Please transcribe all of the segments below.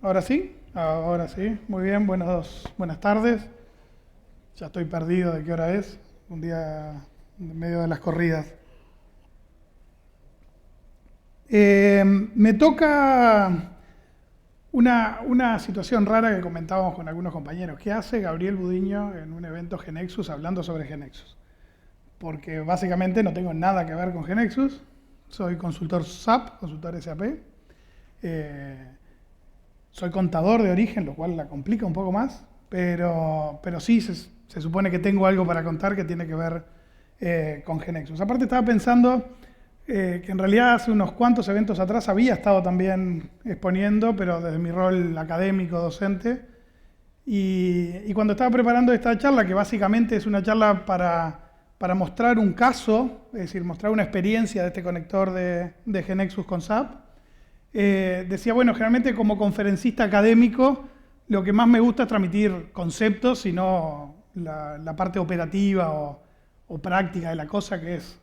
¿Ahora sí? Ahora sí. Muy bien, buenas tardes. Ya estoy perdido de qué hora es. Un día en medio de las corridas. Me toca una situación rara que comentábamos con algunos compañeros. ¿Qué hace Gabriel Budiño en un evento GeneXus hablando sobre GeneXus? Porque básicamente no tengo nada que ver con GeneXus. Soy consultor SAP, consultor SAP. Soy contador de origen, lo cual la complica un poco más, pero sí se supone que tengo algo para contar que tiene que ver con GeneXus. Aparte estaba pensando que en realidad hace unos cuantos eventos atrás había estado también exponiendo, pero desde mi rol académico, docente, y cuando estaba preparando esta charla, que básicamente es una charla para mostrar un caso, es decir, mostrar una experiencia de este conector de GeneXus con SAP, decía, bueno, generalmente como conferencista académico, lo que más me gusta es transmitir conceptos y no la parte operativa o práctica de la cosa, que es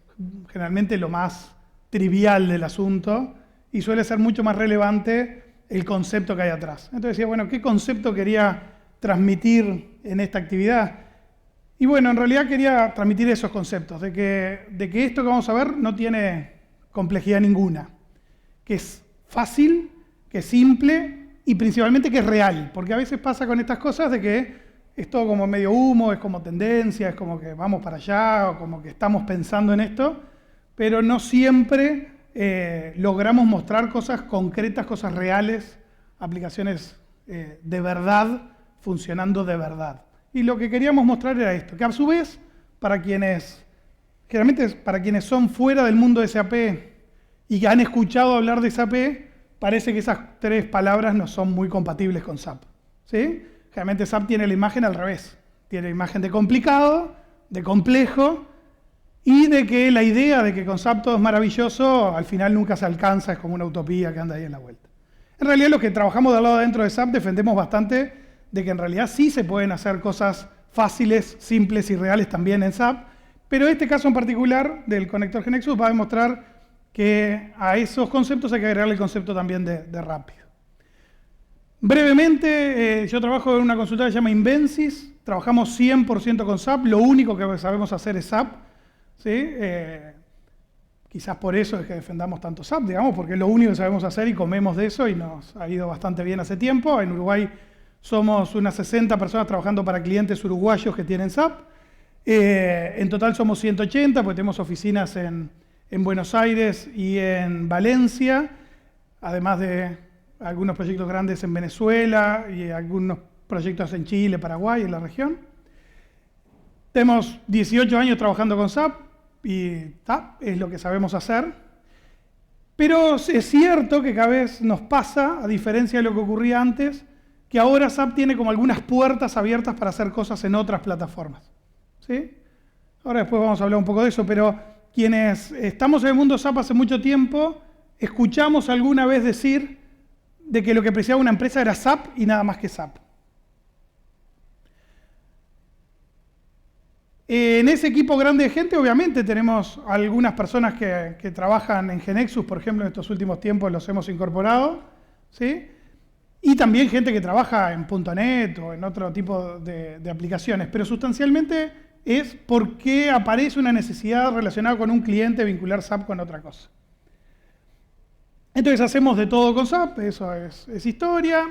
generalmente lo más trivial del asunto, y suele ser mucho más relevante el concepto que hay atrás. Entonces decía, bueno, ¿qué concepto quería transmitir en esta actividad? Y bueno, en realidad quería transmitir esos conceptos, de que esto que vamos a ver no tiene complejidad ninguna, que es fácil, que es simple y principalmente que es real, porque a veces pasa con estas cosas de que es todo como medio humo, es como tendencia, es como que vamos para allá o como que estamos pensando en esto, pero no siempre logramos mostrar cosas concretas, cosas reales, aplicaciones de verdad, funcionando de verdad. Y lo que queríamos mostrar era esto, que a su vez, generalmente para quienes son fuera del mundo de SAP y que han escuchado hablar de SAP, parece que esas tres palabras no son muy compatibles con SAP, ¿sí? Generalmente SAP tiene la imagen al revés. Tiene la imagen de complicado, de complejo, y de que la idea de que con SAP todo es maravilloso, al final nunca se alcanza, es como una utopía que anda ahí en la vuelta. En realidad los que trabajamos del lado adentro de SAP defendemos bastante de que en realidad sí se pueden hacer cosas fáciles, simples y reales también en SAP, pero este caso en particular del conector GeneXus va a demostrar que a esos conceptos hay que agregarle el concepto también de rápido. Brevemente, yo trabajo en una consultora que se llama Invensis, trabajamos 100% con SAP, lo único que sabemos hacer es SAP, ¿sí? Quizás por eso es que defendamos tanto SAP, digamos, porque es lo único que sabemos hacer y comemos de eso y nos ha ido bastante bien hace tiempo. En Uruguay somos unas 60 personas trabajando para clientes uruguayos que tienen SAP. En total somos 180, porque tenemos oficinas en Buenos Aires y en Valencia, además de algunos proyectos grandes en Venezuela y algunos proyectos en Chile, Paraguay, en la región. Tenemos 18 años trabajando con SAP y es lo que sabemos hacer. Pero es cierto que cada vez nos pasa, a diferencia de lo que ocurría antes, que ahora SAP tiene como algunas puertas abiertas para hacer cosas en otras plataformas, ¿sí? Ahora después vamos a hablar un poco de eso, pero quienes estamos en el mundo SAP hace mucho tiempo, escuchamos alguna vez decir de que lo que preciaba una empresa era SAP y nada más que SAP. En ese equipo grande de gente, obviamente, tenemos algunas personas que trabajan en GeneXus, por ejemplo, en estos últimos tiempos los hemos incorporado, ¿sí? Y también gente que trabaja en .NET o en otro tipo de aplicaciones, pero sustancialmente es porque aparece una necesidad relacionada con un cliente vincular SAP con otra cosa. Entonces hacemos de todo con SAP, eso es historia.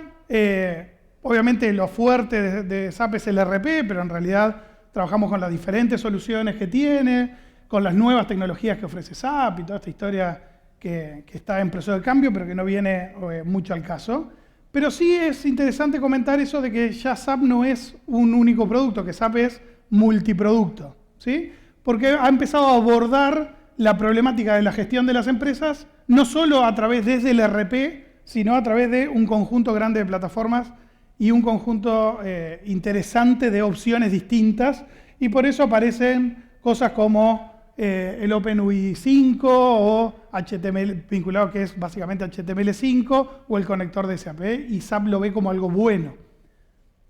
Obviamente lo fuerte de SAP es el ERP, pero en realidad trabajamos con las diferentes soluciones que tiene, con las nuevas tecnologías que ofrece SAP y toda esta historia que está en proceso de cambio, pero que no viene mucho al caso. Pero sí es interesante comentar eso de que ya SAP no es un único producto, que SAP es multiproducto, ¿sí? Porque ha empezado a abordar la problemática de la gestión de las empresas, no solo a través desde el ERP, sino a través de un conjunto grande de plataformas y un conjunto interesante de opciones distintas, y por eso aparecen cosas como el OpenUI 5 o HTML vinculado, que es básicamente HTML5, o el conector de SAP, y SAP lo ve como algo bueno.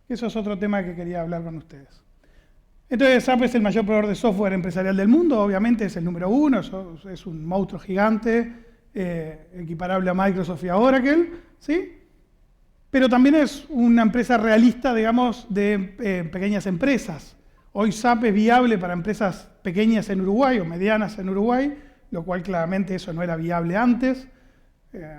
Eso es otro tema que quería hablar con ustedes. Entonces SAP es el mayor proveedor de software empresarial del mundo, obviamente es el número uno, es un monstruo gigante, equiparable a Microsoft y a Oracle, ¿sí? pero también es una empresa realista, digamos, de pequeñas empresas. Hoy SAP es viable para empresas pequeñas en Uruguay o medianas en Uruguay, lo cual claramente eso no era viable antes.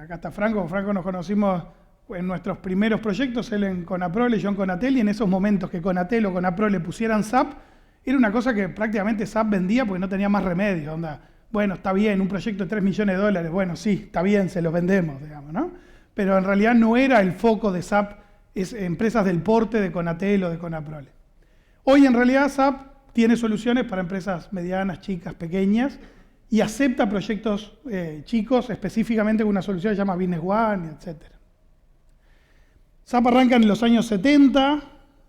Acá está Franco. Con Franco nos conocimos en nuestros primeros proyectos, él en Conaprole, yo en Conatel, y en esos momentos que Conatel o Conaprole pusieran SAP, era una cosa que prácticamente SAP vendía porque no tenía más remedio. Onda, bueno, está bien, un proyecto de $3 millones, bueno, sí, está bien, se los vendemos, digamos, ¿no? Pero en realidad no era el foco de SAP, es empresas del porte de Conatel o de Conaprole. Hoy en realidad SAP tiene soluciones para empresas medianas, chicas, pequeñas, y acepta proyectos chicos, específicamente con una solución que se llama Business One, etc. SAP arranca en los años 70,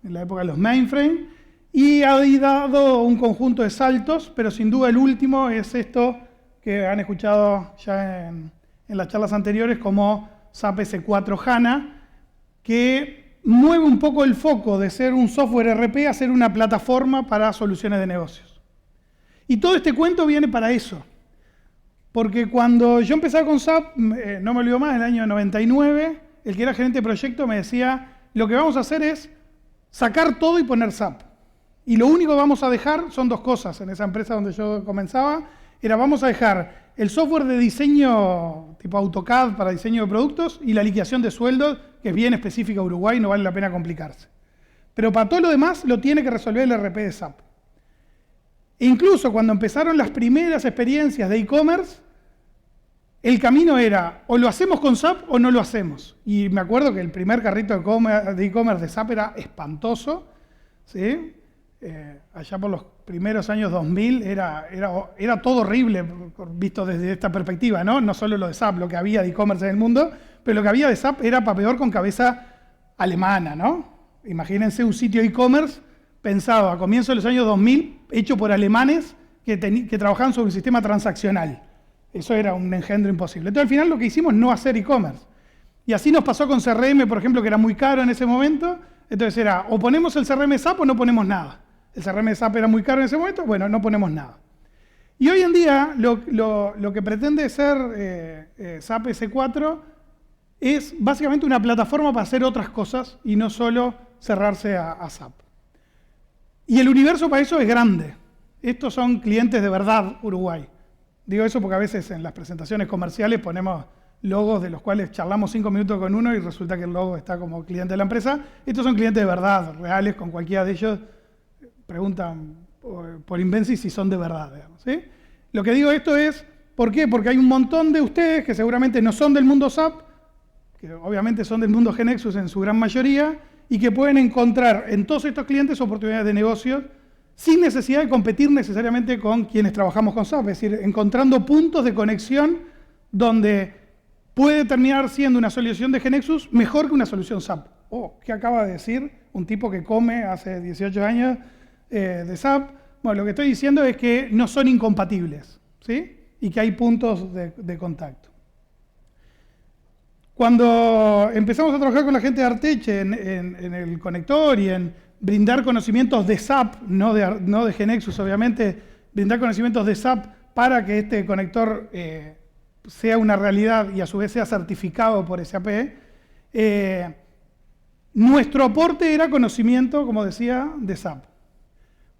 en la época de los mainframe, y ha dado un conjunto de saltos, pero sin duda el último es esto que han escuchado ya en las charlas anteriores como SAP S4 HANA, que mueve un poco el foco de ser un software ERP a ser una plataforma para soluciones de negocios. Y todo este cuento viene para eso. Porque cuando yo empezaba con SAP, no me olvido más, en el año 99, el que era gerente de proyecto me decía, lo que vamos a hacer es sacar todo y poner SAP. Y lo único que vamos a dejar son dos cosas en esa empresa donde yo comenzaba, era vamos a dejar el software de diseño tipo AutoCAD para diseño de productos y la liquidación de sueldos, que es bien específica a Uruguay, no vale la pena complicarse. Pero para todo lo demás lo tiene que resolver el ERP de SAP. E incluso cuando empezaron las primeras experiencias de e-commerce, el camino era o lo hacemos con SAP o no lo hacemos. Y me acuerdo que el primer carrito de e-commerce de SAP era espantoso, ¿sí? Allá por los primeros años 2000 era todo horrible visto desde esta perspectiva, ¿no? No solo lo de SAP, lo que había de e-commerce en el mundo, pero lo que había de SAP era para peor con cabeza alemana, ¿no? Imagínense un sitio e-commerce pensado a comienzos de los años 2000, hecho por alemanes que trabajaban sobre un sistema transaccional. Eso era un engendro imposible. Entonces al final lo que hicimos es no hacer e-commerce. Y así nos pasó con CRM, por ejemplo, que era muy caro en ese momento. Entonces era o ponemos el CRM SAP o no ponemos nada. El CRM SAP era muy caro en ese momento, bueno, no ponemos nada. Y hoy en día lo que pretende ser SAP S4 es básicamente una plataforma para hacer otras cosas y no solo cerrarse a SAP. Y el universo para eso es grande. Estos son clientes de verdad Uruguay. Digo eso porque a veces en las presentaciones comerciales ponemos logos de los cuales charlamos 5 minutos con uno y resulta que el logo está como cliente de la empresa. Estos son clientes de verdad, reales, con cualquiera de ellos preguntan por Invensi si son de verdad, digamos, ¿sí? Lo que digo esto es, ¿por qué? Porque hay un montón de ustedes que seguramente no son del mundo SAP, que obviamente son del mundo GeneXus en su gran mayoría, y que pueden encontrar en todos estos clientes oportunidades de negocio sin necesidad de competir necesariamente con quienes trabajamos con SAP, es decir, encontrando puntos de conexión donde puede terminar siendo una solución de GeneXus mejor que una solución SAP. ¿Qué acaba de decir un tipo que come hace 18 años de SAP? Bueno, lo que estoy diciendo es que no son incompatibles, ¿sí? Y que hay puntos de contacto. Cuando empezamos a trabajar con la gente de Arteche en el conector y en brindar conocimientos de SAP, no de GeneXus obviamente, brindar conocimientos de SAP para que este conector sea una realidad y a su vez sea certificado por SAP, nuestro aporte era conocimiento, como decía, de SAP.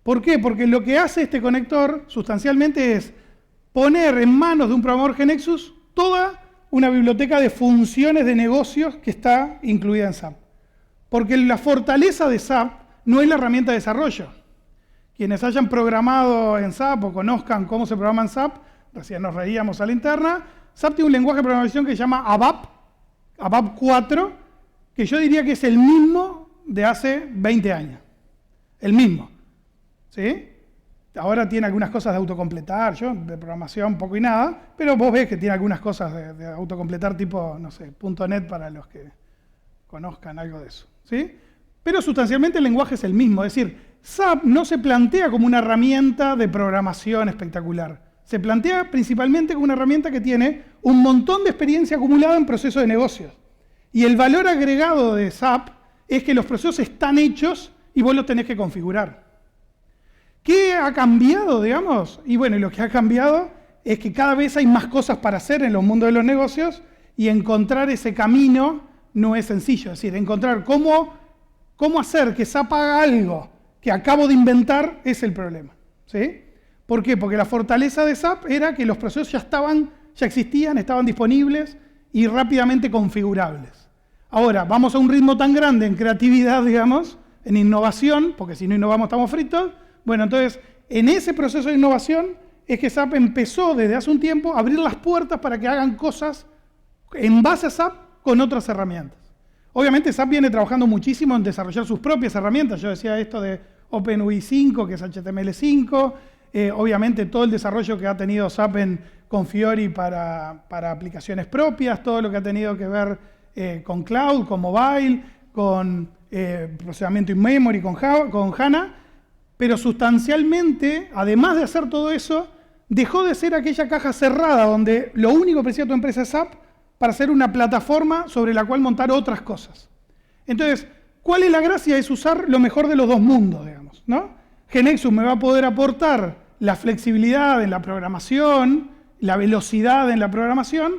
¿Por qué? Porque lo que hace este conector sustancialmente es poner en manos de un programador GeneXus toda una biblioteca de funciones de negocios que está incluida en SAP. Porque la fortaleza de SAP no es la herramienta de desarrollo. Quienes hayan programado en SAP o conozcan cómo se programa en SAP, recién nos reíamos a la interna, SAP tiene un lenguaje de programación que se llama ABAP 4, que yo diría que es el mismo de hace 20 años. El mismo. ¿Sí? Ahora tiene algunas cosas de autocompletar, yo de programación poco y nada, pero vos ves que tiene algunas cosas de autocompletar tipo, no sé, .NET para los que conozcan algo de eso. ¿Sí? Pero sustancialmente el lenguaje es el mismo, es decir, SAP no se plantea como una herramienta de programación espectacular. Se plantea principalmente como una herramienta que tiene un montón de experiencia acumulada en procesos de negocios. Y el valor agregado de SAP es que los procesos están hechos y vos los tenés que configurar. ¿Qué ha cambiado, digamos? Y bueno, lo que ha cambiado es que cada vez hay más cosas para hacer en los mundos de los negocios y encontrar ese camino no es sencillo. Es decir, encontrar cómo hacer que SAP haga algo que acabo de inventar es el problema. ¿Sí? ¿Por qué? Porque la fortaleza de SAP era que los procesos ya existían, estaban disponibles y rápidamente configurables. Ahora, vamos a un ritmo tan grande en creatividad, digamos, en innovación, porque si no innovamos estamos fritos. Bueno, entonces, en ese proceso de innovación es que SAP empezó desde hace un tiempo a abrir las puertas para que hagan cosas en base a SAP con otras herramientas. Obviamente SAP viene trabajando muchísimo en desarrollar sus propias herramientas. Yo decía esto de OpenUI 5, que es HTML5. Obviamente todo el desarrollo que ha tenido SAP con Fiori para aplicaciones propias, todo lo que ha tenido que ver con Cloud, con Mobile, con procesamiento in-memory, con HANA. Pero sustancialmente, además de hacer todo eso, dejó de ser aquella caja cerrada donde lo único que precisa tu empresa es SAP para hacer una plataforma sobre la cual montar otras cosas. Entonces, ¿cuál es la gracia? Es usar lo mejor de los dos mundos, digamos, ¿no? GeneXus me va a poder aportar la flexibilidad en la programación, la velocidad en la programación,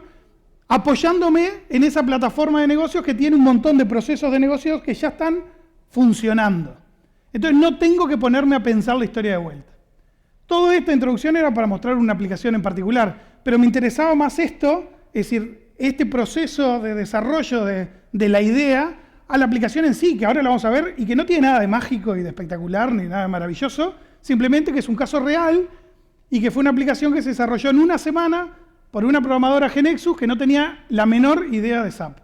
apoyándome en esa plataforma de negocios que tiene un montón de procesos de negocios que ya están funcionando. Entonces no tengo que ponerme a pensar la historia de vuelta. Toda esta introducción era para mostrar una aplicación en particular, pero me interesaba más esto, es decir, este proceso de desarrollo de la idea a la aplicación en sí, que ahora la vamos a ver y que no tiene nada de mágico y de espectacular ni nada de maravilloso, simplemente que es un caso real y que fue una aplicación que se desarrolló en una semana por una programadora GeneXus que no tenía la menor idea de SAP.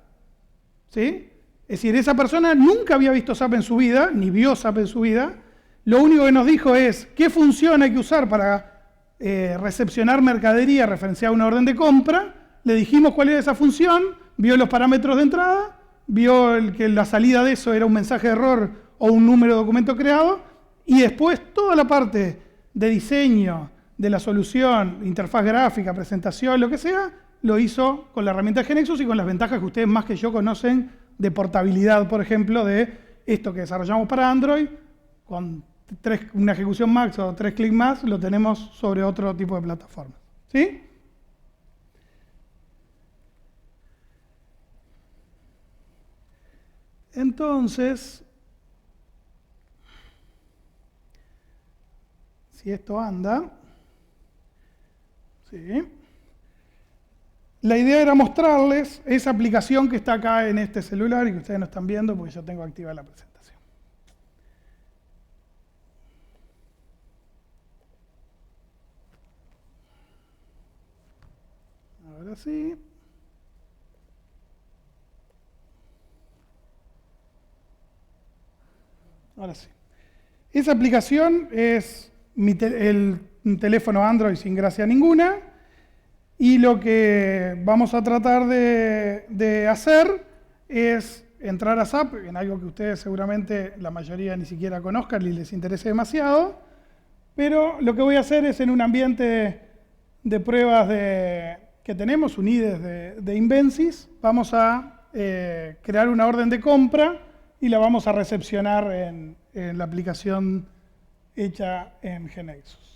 ¿Sí? Es decir, esa persona nunca había visto SAP en su vida, ni vio SAP en su vida. Lo único que nos dijo es qué función hay que usar para recepcionar mercadería referenciada a una orden de compra. Le dijimos cuál era esa función, vio los parámetros de entrada, vio que la salida de eso era un mensaje de error o un número de documento creado, y después toda la parte de diseño de la solución, interfaz gráfica, presentación, lo que sea, lo hizo con la herramienta de GeneXus y con las ventajas que ustedes más que yo conocen de portabilidad, por ejemplo, de esto que desarrollamos para Android, con una ejecución max o 3 clics más, lo tenemos sobre otro tipo de plataforma. ¿Sí? Entonces, si esto anda, ¿sí? La idea era mostrarles esa aplicación que está acá en este celular y que ustedes no están viendo porque yo tengo activada la presentación. Ahora sí. Ahora sí. Esa aplicación es el teléfono Android sin gracia ninguna. Y lo que vamos a tratar de hacer es entrar a SAP, en algo que ustedes seguramente la mayoría ni siquiera conozcan ni les interese demasiado, pero lo que voy a hacer es en un ambiente de pruebas que tenemos, un IDES de Invensis, vamos a crear una orden de compra y la vamos a recepcionar en la aplicación hecha en GeneXus.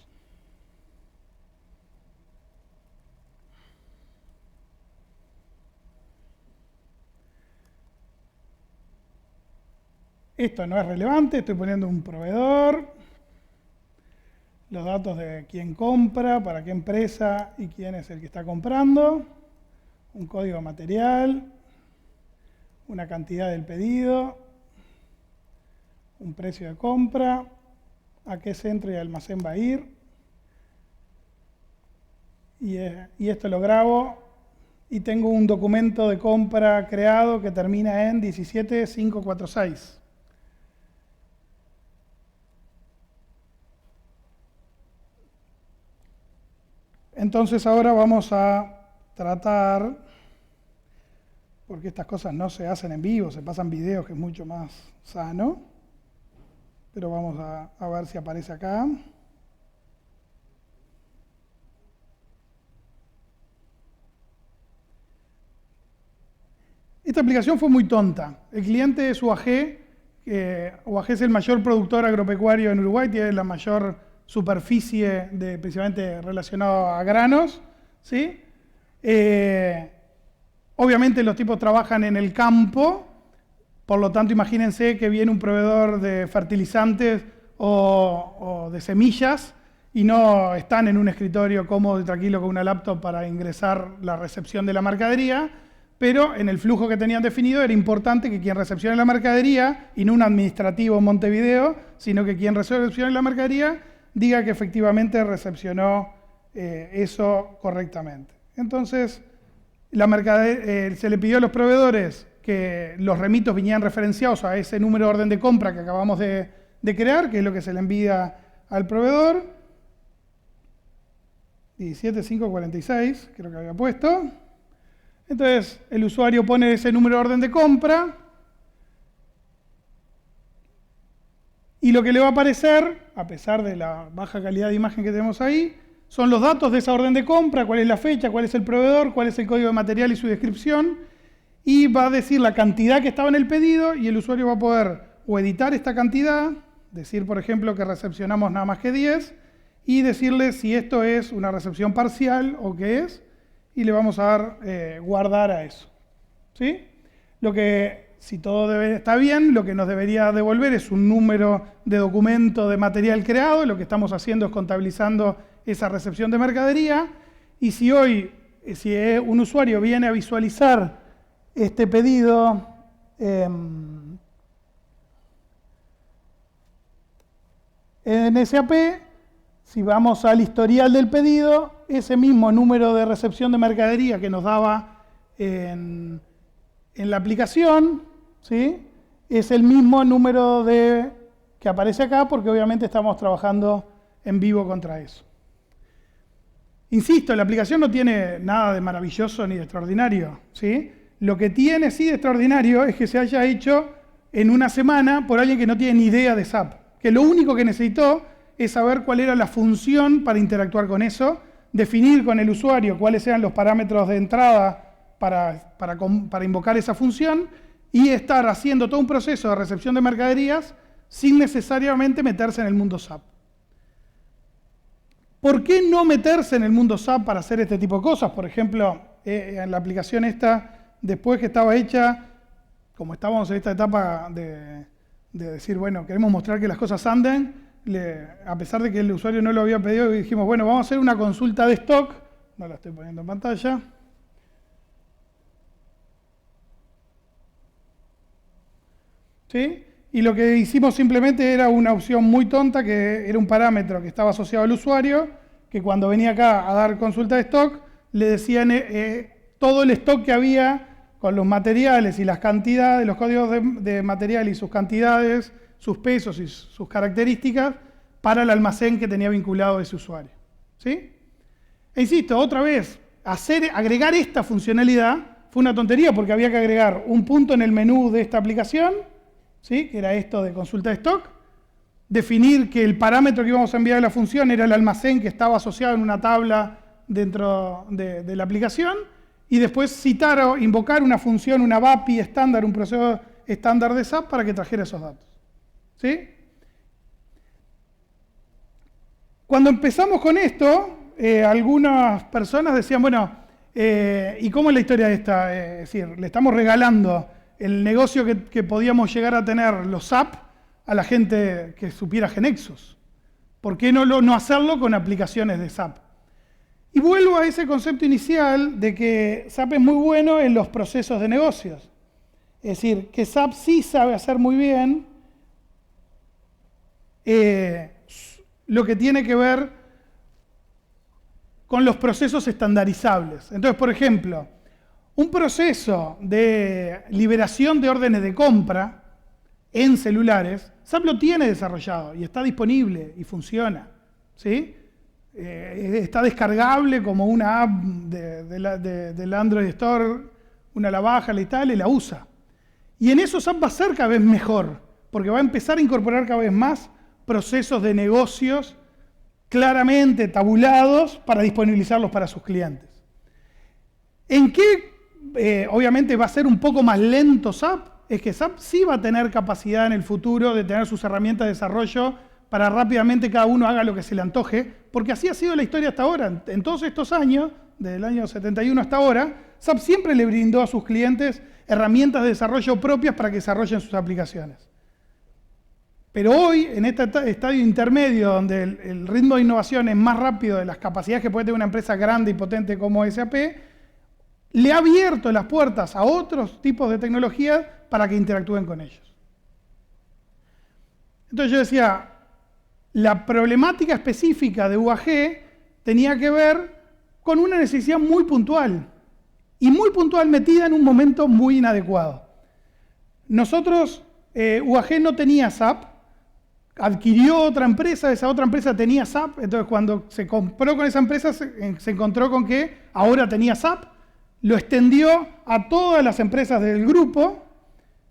Esto no es relevante, estoy poniendo un proveedor, los datos de quién compra, para qué empresa y quién es el que está comprando, un código material, una cantidad del pedido, un precio de compra, a qué centro y almacén va a ir, y esto lo grabo y tengo un documento de compra creado que termina en 17546. Entonces ahora vamos a tratar, porque estas cosas no se hacen en vivo, se pasan videos, que es mucho más sano, pero vamos a ver si aparece acá. Esta aplicación fue muy tonta. El cliente es UAG, UAG es el mayor productor agropecuario en Uruguay, tiene la mayor superficie principalmente relacionado a granos, ¿sí? Obviamente los tipos trabajan en el campo, por lo tanto imagínense que viene un proveedor de fertilizantes o de semillas y no están en un escritorio cómodo y tranquilo con una laptop para ingresar la recepción de la mercadería, pero en el flujo que tenían definido era importante que quien recepcione la mercadería, y no un administrativo en Montevideo, sino que quien recepcione la mercadería diga que efectivamente recepcionó eso correctamente. Entonces, se le pidió a los proveedores que los remitos vinieran referenciados a ese número de orden de compra que acabamos de crear, que es lo que se le envía al proveedor. 17546, creo que había puesto. Entonces, el usuario pone ese número de orden de compra y lo que le va a aparecer, a pesar de la baja calidad de imagen que tenemos ahí, son los datos de esa orden de compra, cuál es la fecha, cuál es el proveedor, cuál es el código de material y su descripción, y va a decir la cantidad que estaba en el pedido y el usuario va a poder o editar esta cantidad, decir por ejemplo que recepcionamos nada más que 10, y decirle si esto es una recepción parcial o qué es, y le vamos a dar guardar a eso. ¿Sí? Si todo está bien, lo que nos debería devolver es un número de documento de material creado. Lo que estamos haciendo es contabilizando esa recepción de mercadería. Y si un usuario viene a visualizar este pedido en SAP, si vamos al historial del pedido, ese mismo número de recepción de mercadería que nos daba en la aplicación, ¿sí?, es el mismo número que aparece acá, porque obviamente estamos trabajando en vivo contra eso. Insisto, la aplicación no tiene nada de maravilloso ni de extraordinario, ¿sí? Lo que tiene sí de extraordinario es que se haya hecho en una semana por alguien que no tiene ni idea de SAP, que lo único que necesitó es saber cuál era la función para interactuar con eso, definir con el usuario cuáles eran los parámetros de entrada para invocar esa función y estar haciendo todo un proceso de recepción de mercaderías sin necesariamente meterse en el mundo SAP. ¿Por qué no meterse en el mundo SAP para hacer este tipo de cosas? Por ejemplo, en la aplicación esta, después que estaba hecha, como estábamos en esta etapa de decir, bueno, queremos mostrar que las cosas anden, a pesar de que el usuario no lo había pedido, dijimos, bueno, vamos a hacer una consulta de stock, no la estoy poniendo en pantalla. ¿Sí? Y lo que hicimos simplemente era una opción muy tonta, que era un parámetro que estaba asociado al usuario, que cuando venía acá a dar consulta de stock, le decían todo el stock que había con los materiales y las cantidades, los códigos de material y sus cantidades, sus pesos y sus características para el almacén que tenía vinculado ese usuario. ¿Sí? E insisto, otra vez, agregar esta funcionalidad fue una tontería, porque había que agregar un punto en el menú de esta aplicación, ¿sí?, que era esto de consulta de stock, definir que el parámetro que íbamos a enviar a la función era el almacén que estaba asociado en una tabla dentro de la aplicación, y después citar o invocar una función, una BAPI estándar, un proceso estándar de SAP para que trajera esos datos. ¿Sí? Cuando empezamos con esto, algunas personas decían, bueno, ¿y cómo es la historia de esta? Es decir, le estamos regalando el negocio que podíamos llegar a tener los SAP a la gente que supiera GeneXus. ¿Por qué no hacerlo con aplicaciones de SAP? Y vuelvo a ese concepto inicial de que SAP es muy bueno en los procesos de negocios. Es decir, que SAP sí sabe hacer muy bien lo que tiene que ver con los procesos estandarizables. Entonces, por ejemplo, un proceso de liberación de órdenes de compra en celulares, SAP lo tiene desarrollado y está disponible y funciona, ¿sí? Está descargable como una app del Android Store, una la baja y tal, y la usa. Y en eso SAP va a ser cada vez mejor, porque va a empezar a incorporar cada vez más procesos de negocios claramente tabulados para disponibilizarlos para sus clientes. ¿En qué obviamente va a ser un poco más lento SAP? Es que SAP sí va a tener capacidad en el futuro de tener sus herramientas de desarrollo para rápidamente cada uno haga lo que se le antoje, porque así ha sido la historia hasta ahora. En todos estos años, desde el año 71 hasta ahora, SAP siempre le brindó a sus clientes herramientas de desarrollo propias para que desarrollen sus aplicaciones. Pero hoy, en este estadio intermedio, donde el ritmo de innovación es más rápido de las capacidades que puede tener una empresa grande y potente como SAP, le ha abierto las puertas a otros tipos de tecnologías para que interactúen con ellos. Entonces yo decía, la problemática específica de UAG tenía que ver con una necesidad muy puntual, y muy puntual metida en un momento muy inadecuado. Nosotros, UAG no tenía SAP, adquirió otra empresa, esa otra empresa tenía SAP, entonces cuando se compró con esa empresa se encontró con que ahora tenía SAP, lo extendió a todas las empresas del grupo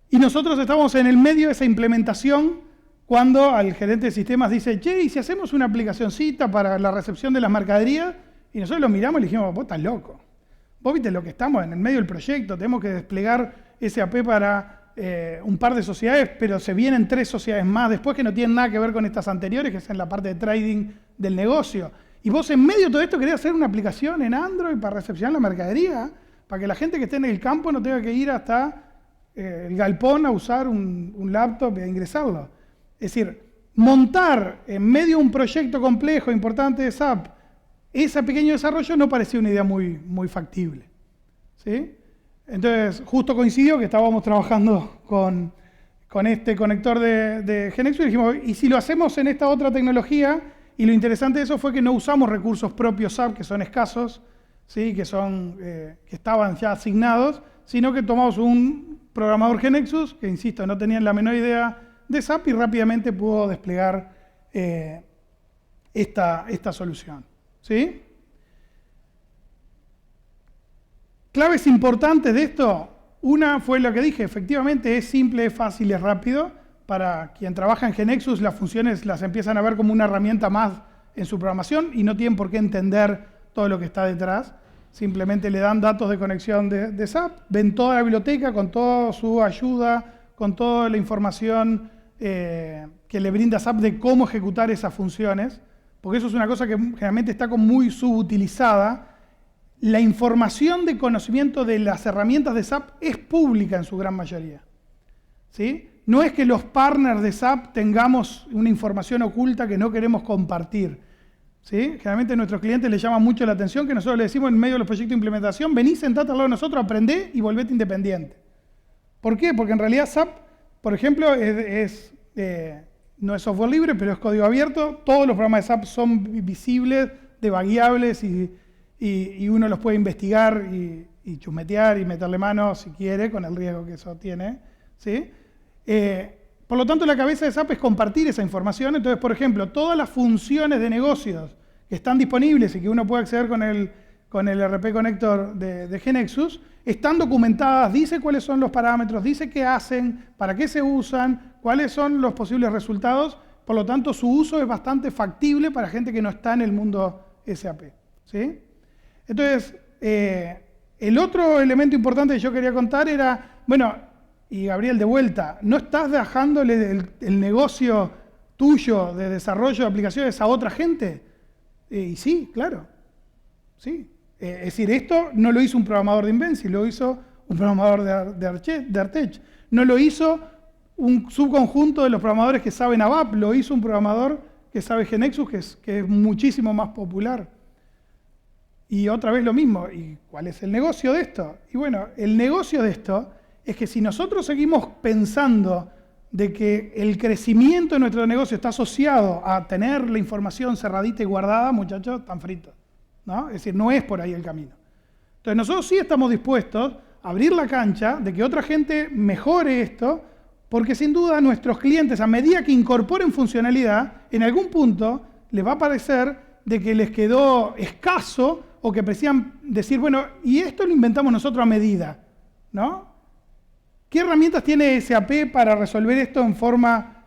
y nosotros estamos en el medio de esa implementación cuando al gerente de sistemas dice, che, ¿y si hacemos una aplicacioncita para la recepción de las mercaderías? Y nosotros lo miramos y le dijimos, vos estás loco. Vos viste lo que estamos en el medio del proyecto, tenemos que desplegar SAP para un par de sociedades, pero se vienen 3 sociedades más después que no tienen nada que ver con estas anteriores, que es en la parte de trading del negocio. Y vos en medio de todo esto querés hacer una aplicación en Android para recepcionar la mercadería, para que la gente que esté en el campo no tenga que ir hasta el galpón a usar un laptop e ingresarlo. Es decir, montar en medio de un proyecto complejo, importante de SAP, ese pequeño desarrollo no parecía una idea muy factible. ¿Sí? Entonces, justo coincidió que estábamos trabajando con este conector de GeneXus y dijimos, ¿y si lo hacemos en esta otra tecnología? Y lo interesante de eso fue que no usamos recursos propios SAP, que son escasos, ¿sí? que estaban ya asignados, sino que tomamos un programador GeneXus, que insisto, no tenían la menor idea de SAP y rápidamente pudo desplegar esta solución. ¿Sí? Claves importantes de esto, una fue lo que dije, efectivamente es simple, es fácil, es rápido. Para quien trabaja en GeneXus, las funciones las empiezan a ver como una herramienta más en su programación y no tienen por qué entender todo lo que está detrás. Simplemente le dan datos de conexión de SAP, ven toda la biblioteca con toda su ayuda, con toda la información que le brinda SAP de cómo ejecutar esas funciones, porque eso es una cosa que generalmente está como muy subutilizada. La información de conocimiento de las herramientas de SAP es pública en su gran mayoría. ¿Sí? No es que los partners de SAP tengamos una información oculta que no queremos compartir. ¿Sí? Generalmente a nuestros clientes les llama mucho la atención que nosotros les decimos en medio de los proyectos de implementación, vení, sentate al lado de nosotros, aprendé y volvete independiente. ¿Por qué? Porque en realidad SAP, por ejemplo, no es software libre, pero es código abierto. Todos los programas de SAP son visibles, debugueables y uno los puede investigar y chusmetear y meterle mano si quiere, con el riesgo que eso tiene. ¿Sí? Por lo tanto, la cabeza de SAP es compartir esa información. Entonces, por ejemplo, todas las funciones de negocios que están disponibles y que uno puede acceder con el RP Connector de GeneXus, están documentadas, dice cuáles son los parámetros, dice qué hacen, para qué se usan, cuáles son los posibles resultados. Por lo tanto, su uso es bastante factible para gente que no está en el mundo SAP. ¿Sí? Entonces, el otro elemento importante que yo quería contar era, bueno, y Gabriel, de vuelta, ¿no estás dejándole el negocio tuyo de desarrollo de aplicaciones a otra gente? Y sí, claro. Sí. Es decir, esto no lo hizo un programador de Invenci, lo hizo un programador de Artech. No lo hizo un subconjunto de los programadores que saben ABAP, lo hizo un programador que sabe GeneXus, que es muchísimo más popular. Y otra vez lo mismo. ¿Y cuál es el negocio de esto? Y bueno, el negocio de esto es que si nosotros seguimos pensando de que el crecimiento de nuestro negocio está asociado a tener la información cerradita y guardada, muchachos, están fritos, ¿no? Es decir, no es por ahí el camino. Entonces nosotros sí estamos dispuestos a abrir la cancha de que otra gente mejore esto, porque sin duda a nuestros clientes, a medida que incorporen funcionalidad, en algún punto les va a parecer de que les quedó escaso o que precisan decir, bueno, y esto lo inventamos nosotros a medida, ¿no? ¿Qué herramientas tiene SAP para resolver esto en forma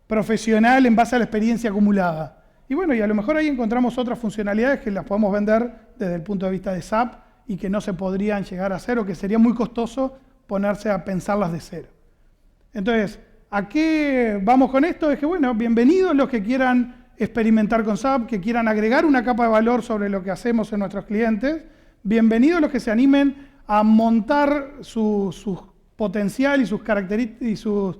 profesional en base a la experiencia acumulada? Y bueno, y a lo mejor ahí encontramos otras funcionalidades que las podemos vender desde el punto de vista de SAP y que no se podrían llegar a hacer o que sería muy costoso ponerse a pensarlas de cero. Entonces, ¿a qué vamos con esto? Es que, bueno, bienvenidos los que quieran experimentar con SAP, que quieran agregar una capa de valor sobre lo que hacemos en nuestros clientes, bienvenidos los que se animen a montar su potencial y sus características y sus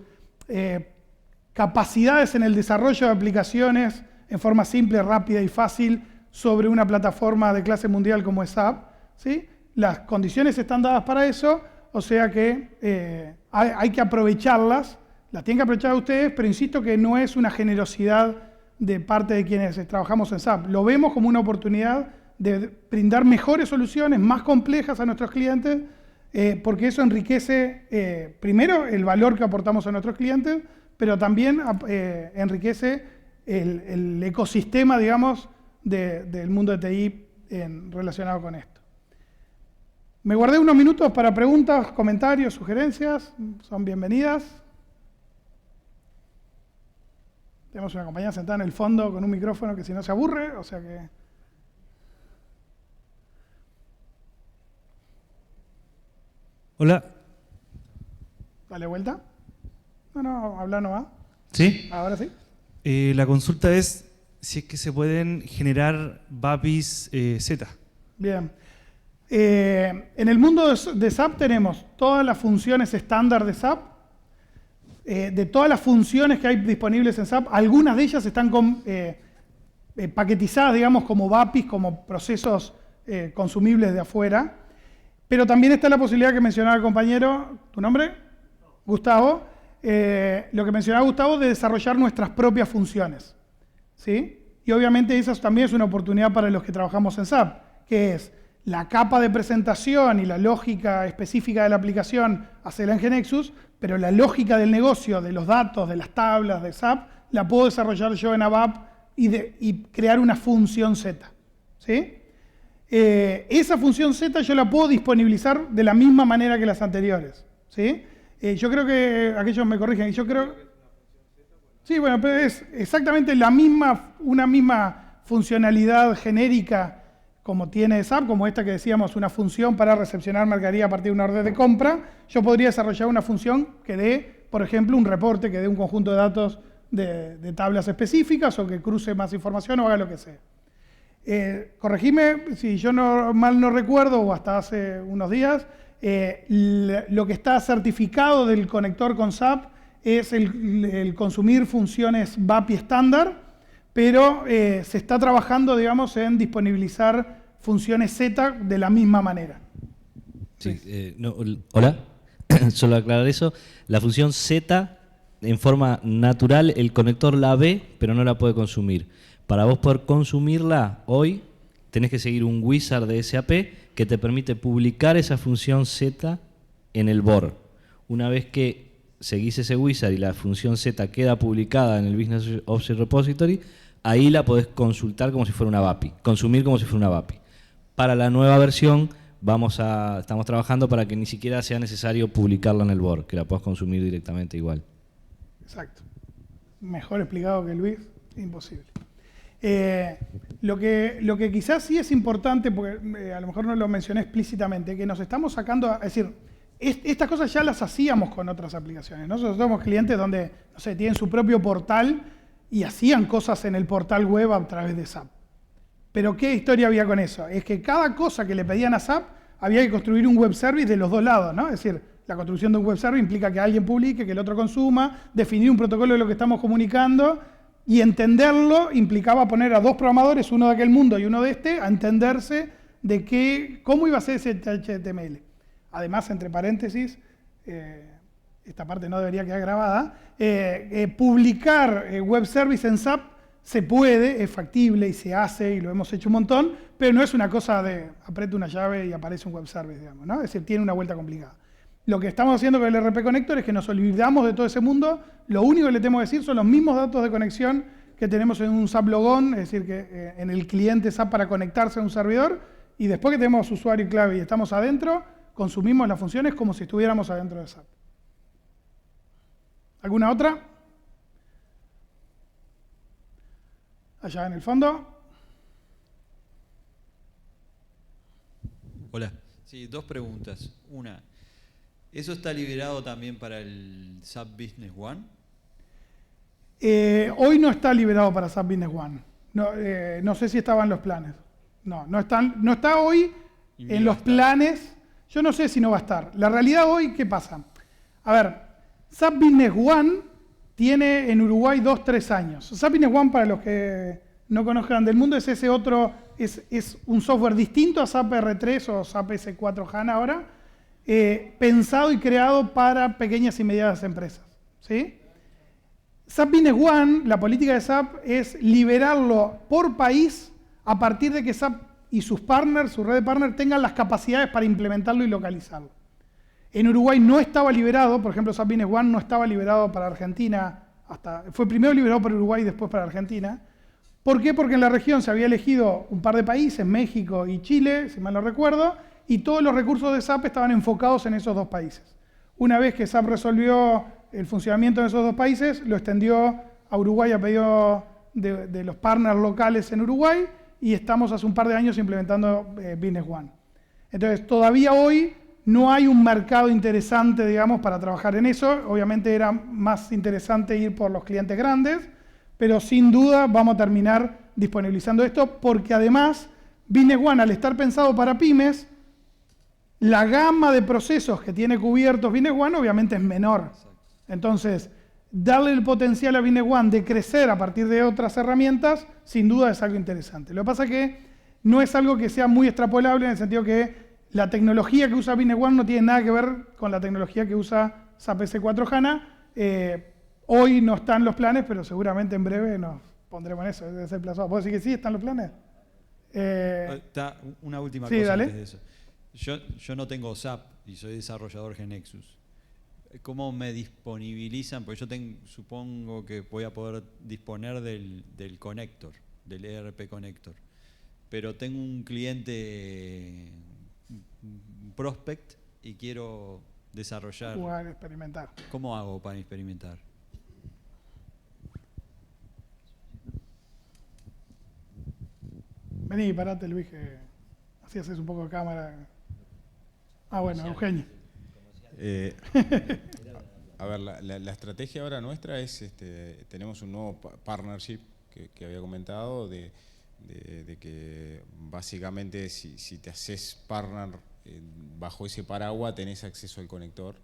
capacidades en el desarrollo de aplicaciones en forma simple, rápida y fácil sobre una plataforma de clase mundial como es SAP, ¿sí? Las condiciones están dadas para eso, o sea que hay que aprovecharlas, las tienen que aprovechar ustedes, pero insisto que no es una generosidad de parte de quienes trabajamos en SAP. Lo vemos como una oportunidad de brindar mejores soluciones, más complejas a nuestros clientes, porque eso enriquece, primero, el valor que aportamos a nuestros clientes, pero también enriquece el ecosistema, digamos, del mundo de TI relacionado con esto. Me guardé unos minutos para preguntas, comentarios, sugerencias, son bienvenidas. Tenemos una compañera sentada en el fondo con un micrófono que si no se aburre, o sea que... Hola. Dale vuelta. No, habla nomás. ¿Sí? Ahora sí. La consulta es si es que se pueden generar BAPIs Z. Bien. En el mundo de SAP tenemos todas las funciones estándar de SAP. De todas las funciones que hay disponibles en SAP, algunas de ellas están paquetizadas, digamos, como BAPIs, como procesos consumibles de afuera. Pero también está la posibilidad que mencionaba el compañero, ¿tu nombre? Gustavo. Lo que mencionaba Gustavo de desarrollar nuestras propias funciones, ¿sí? Y obviamente esa también es una oportunidad para los que trabajamos en SAP, que es la capa de presentación y la lógica específica de la aplicación hacerla en GeneXus, pero la lógica del negocio, de los datos, de las tablas de SAP, la puedo desarrollar yo en ABAP y crear una función Z, ¿sí? Esa función Z yo la puedo disponibilizar de la misma manera que las anteriores, ¿sí? Yo creo que, aquellos me corrigen, yo creo... Sí, bueno, pero es exactamente una misma funcionalidad genérica como tiene SAP, como esta que decíamos, una función para recepcionar mercadería a partir de una orden de compra. Yo podría desarrollar una función que dé, por ejemplo, un reporte que dé un conjunto de datos de tablas específicas o que cruce más información o haga lo que sea. Corregime si yo mal no recuerdo, o hasta hace unos días, lo que está certificado del conector con SAP es el consumir funciones BAPI estándar, pero se está trabajando, digamos, en disponibilizar funciones Z de la misma manera. Sí, hola, solo aclarar eso. La función Z, en forma natural, el conector la ve, pero no la puede consumir. Para vos poder consumirla hoy, tenés que seguir un wizard de SAP que te permite publicar esa función Z en el BOR. Una vez que seguís ese wizard y la función Z queda publicada en el Business Object Repository, ahí la podés consultar como si fuera una BAPI, consumir como si fuera una BAPI. Para la nueva versión estamos trabajando para que ni siquiera sea necesario publicarla en el BOR, que la puedas consumir directamente igual. Exacto. Mejor explicado que Luis, imposible. Lo que quizás sí es importante, porque a lo mejor no lo mencioné explícitamente, que nos estamos sacando, es decir, estas cosas ya las hacíamos con otras aplicaciones. Nosotros somos clientes donde, no sé, tienen su propio portal y hacían cosas en el portal web a través de SAP. Pero ¿qué historia había con eso? Es que cada cosa que le pedían a SAP había que construir un web service de los dos lados, ¿no? Es decir, la construcción de un web service implica que alguien publique, que el otro consuma, definir un protocolo de lo que estamos comunicando, y entenderlo implicaba poner a dos programadores, uno de aquel mundo y uno de este, a entenderse de cómo iba a ser ese HTML. Además, entre paréntesis, esta parte no debería quedar grabada, publicar web service en SAP se puede, es factible y se hace y lo hemos hecho un montón, pero no es una cosa de aprieto una llave y aparece un web service, digamos, ¿no? Es decir, tiene una vuelta complicada. Lo que estamos haciendo con el RP Connector es que nos olvidamos de todo ese mundo. Lo único que le tenemos que decir son los mismos datos de conexión que tenemos en un SAP Logon, es decir, que en el cliente SAP para conectarse a un servidor, y después que tenemos usuario y clave y estamos adentro, consumimos las funciones como si estuviéramos adentro de SAP. ¿Alguna otra? Allá en el fondo. Hola. Sí, dos preguntas. Una, ¿eso está liberado también para el SAP Business One? Hoy no está liberado para SAP Business One. No sé si estaban los planes. No está hoy Y en los planes, yo no sé si no va a estar. La realidad hoy, ¿qué pasa? A ver, SAP Business One tiene en Uruguay 2-3 años. SAP Business One, para los que no conozcan del mundo, es ese otro, es un software distinto a SAP R3 o SAP S4 HANA ahora, pensado y creado para pequeñas y medianas empresas, ¿sí? SAP Business One, la política de SAP es liberarlo por país a partir de que SAP y sus partners, su red de partners, tengan las capacidades para implementarlo y localizarlo. En Uruguay no estaba liberado, por ejemplo, SAP Business One no estaba liberado para Argentina, fue primero liberado para Uruguay y después para Argentina. ¿Por qué? Porque en la región se había elegido un par de países, México y Chile, si mal no recuerdo, y todos los recursos de SAP estaban enfocados en esos dos países. Una vez que SAP resolvió el funcionamiento de esos dos países, lo extendió a Uruguay a pedido de los partners locales en Uruguay, y estamos hace un par de años implementando Business One. Entonces, todavía hoy no hay un mercado interesante, digamos, para trabajar en eso. Obviamente era más interesante ir por los clientes grandes, pero sin duda vamos a terminar disponibilizando esto, porque además Business One, al estar pensado para pymes, la gama de procesos que tiene cubiertos Business One obviamente es menor. Entonces, darle el potencial a Business One de crecer a partir de otras herramientas, sin duda es algo interesante. Lo que pasa es que no es algo que sea muy extrapolable en el sentido que la tecnología que usa Business One no tiene nada que ver con la tecnología que usa SAP S4 HANA. Hoy no están los planes, pero seguramente en breve nos pondremos en eso. Debe ser plazado. ¿Puedo decir que sí? ¿Están los planes? Una última sí, cosa dale. antes de eso. Yo no tengo SAP y soy desarrollador GeneXus. ¿Cómo me disponibilizan? Porque supongo que voy a poder disponer del connector, del ERP connector. Pero tengo un cliente prospect y quiero desarrollar. Jugar, experimentar. ¿Cómo hago para experimentar? Vení, parate, Luis, que así haces un poco de cámara. Ah, bueno, Eugenio. A ver, la estrategia ahora nuestra es, tenemos un nuevo partnership que había comentado, de que básicamente si te haces partner bajo ese paraguas tenés acceso al conector.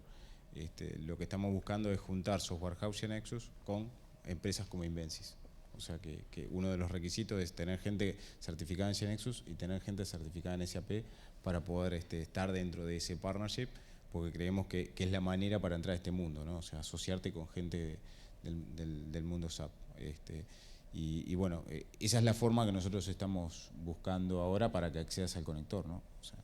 Lo que estamos buscando es juntar Software House GeneXus con empresas como Invensys. O sea que uno de los requisitos es tener gente certificada en GeneXus y tener gente certificada en SAP para poder estar dentro de ese partnership, porque creemos que es la manera para entrar a este mundo, ¿no? O sea, asociarte con gente del mundo SAP. Y bueno, esa es la forma que nosotros estamos buscando ahora para que accedas al conector, ¿no? O sea,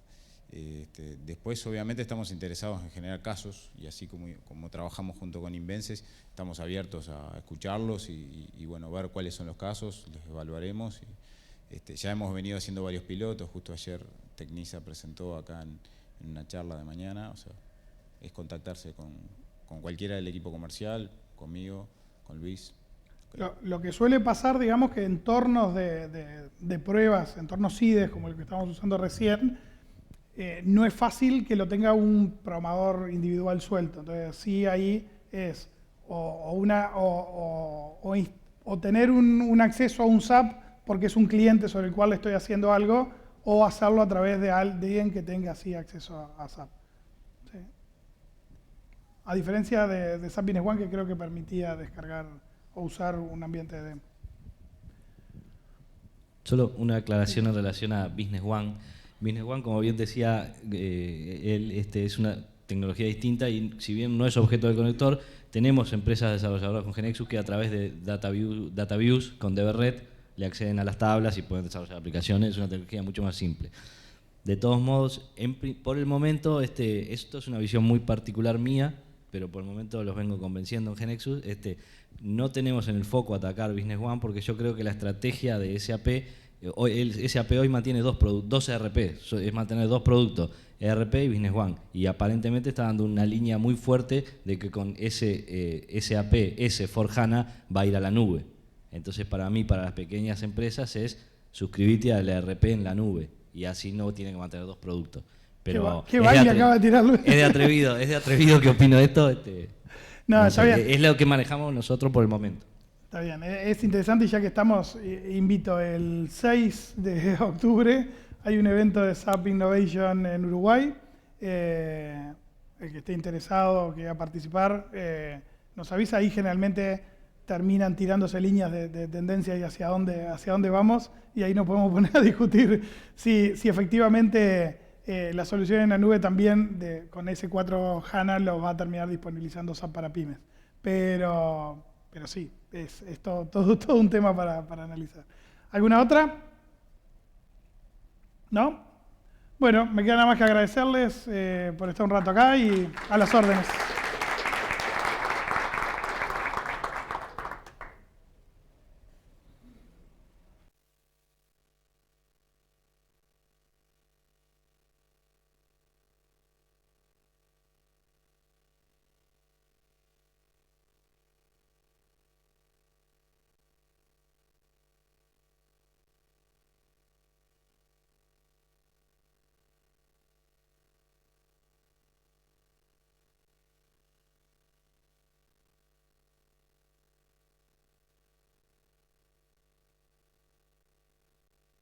después obviamente estamos interesados en generar casos, y así como trabajamos junto con Invensys, estamos abiertos a escucharlos y bueno, ver cuáles son los casos, los evaluaremos. Ya hemos venido haciendo varios pilotos, justo ayer Tecnisa presentó acá en una charla de mañana. O sea, es contactarse con cualquiera del equipo comercial, conmigo, con Luis. Lo que suele pasar, digamos, que entornos de pruebas, entornos CIDES, como el que estamos usando recién, no es fácil que lo tenga un programador individual suelto. Entonces, sí, ahí es o tener un acceso a un SAP porque es un cliente sobre el cual le estoy haciendo algo, o hacerlo a través de alguien que tenga así acceso a SAP. ¿Sí? A diferencia de SAP Business One, que creo que permitía descargar o usar un ambiente de demo. Solo una aclaración en relación a Business One. Business One, como bien decía, es una tecnología distinta, y si bien no es objeto del conector, tenemos empresas desarrolladoras con GeneXus que a través de DataViews con DBRed le acceden a las tablas y pueden desarrollar aplicaciones. Es una tecnología mucho más simple. De todos modos, por el momento, esto es una visión muy particular mía, pero por el momento los vengo convenciendo en GeneXus. No tenemos en el foco atacar Business One, porque yo creo que la estrategia de SAP, el SAP hoy mantiene dos ERP, es mantener dos productos, ERP y Business One, y aparentemente está dando una línea muy fuerte de que con ese SAP S4HANA va a ir a la nube. Entonces, para mí, para las pequeñas empresas, es suscribirte al ERP en la nube, y así no tienen que mantener dos productos. Pero ¿Qué baile acaba de tirar Luis? es de atrevido que opino esto. No, está bien. Es lo que manejamos nosotros por el momento. Está bien, es interesante, y ya que estamos, invito el 6 de octubre Hay un evento de SAP Innovation en Uruguay. El que esté interesado, que va a participar, nos avisa. Ahí generalmente terminan tirándose líneas de tendencia y hacia dónde vamos, y ahí nos podemos poner a discutir si efectivamente la solución en la nube también con S4 HANA lo va a terminar disponibilizando SAP para pymes. Pero sí, es todo un tema para analizar. ¿Alguna otra? ¿No? Bueno, me queda nada más que agradecerles por estar un rato acá y a las órdenes.